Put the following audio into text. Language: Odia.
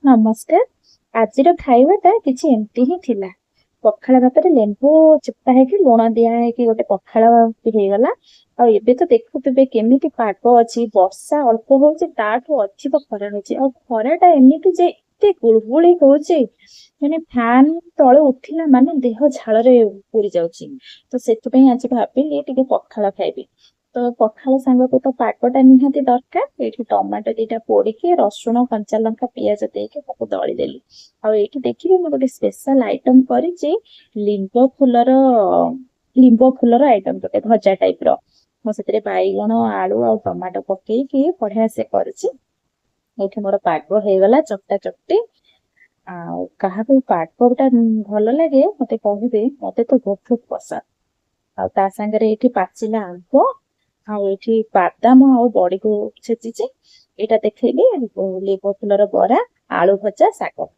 ନମସ୍କାର। ଆଜିର ଖାଇବାଟା କିଛି ଏମିତି ହିଁ ଥିଲା। ପଖାଳ ଭାତରେ ଲେମ୍ବୁ ଚିପା ହେଇକି ଲୁଣ ଦିଆ ହେଇକି ଗୋଟେ ପଖାଳ ହେଇଗଲା। ଆଉ ଏବେ ତ ଦେଖୁଥିବେ କେମିତି ପାଗ ଅଛି, ବର୍ଷା ଅଳ୍ପ ହଉଛି, ତାଠୁ ଅଧିକ ଖରା ହଉଛି। ଆଉ ଖରାଟା ଏମିତି ଯେ ଏତେ ଗୁଳୁଗୁଳି ହଉଛି, ମାନେ ଫ୍ୟାନ ତଳେ ଉଠିଲା ମାନେ ଦେହ ଝାଳରେ ପୁରି ଯାଉଛି। ତ ସେଥିପାଇଁ ଆଜି ଭାବିଲି ଟିକେ ପଖାଳ ଖାଇବି। ତ ପଖାଳ ସାଙ୍ଗକୁ ତ ପାଗଟା ନିହାତି ଦରକାର। ଏଇଠି ଟମାଟୋ ଦିଟା ପୋଡିକି ରସୁଣ କଞ୍ଚା ଲଙ୍କା ପିଆଜ ଦେଇକି ତାକୁ ଦଳିଦେଲି। ଆଉ ଏଇଠି ଦେଖିବି ମୁଁ ଗୋଟେ ସ୍ପେଶାଲ ଆଇଟମ କରିଛି। ଲିମ୍ବ ଫୁଲର ଆଇଟମ ଗୋଟେ ଭଜା ଟାଇପ ର। ମୁଁ ସେଥିରେ ବାଇଗଣ ଆଳୁ ଆଉ ଟମାଟୋ ପକେଇକି ବଢିଆ ସେ କରିଛି। ଏଇଠି ମୋର ପାଗ ହେଇଗଲା ଚକଟା ଚକଟି। ଆଉ କାହାକୁ ପାଗଟା ଭଲ ଲାଗେ ମତେ କହିବେ, ମତେ ତ ବହୁତ ପସନ୍ଦ। ଆଉ ତା ସାଙ୍ଗରେ ଏଇଠି ପାଚିଲା ଆମ୍ବ, ଆଉ ଏଇଠି ବାଦାମ ଆଉ ବଡିକୁ ଛେଚିଛି। ଏଇଟା ଦେଖେଇଲି ଲେମ୍ବୁ ଫୁଲର ବରା, ଆଳୁ ଭଜା, ଶାଗ।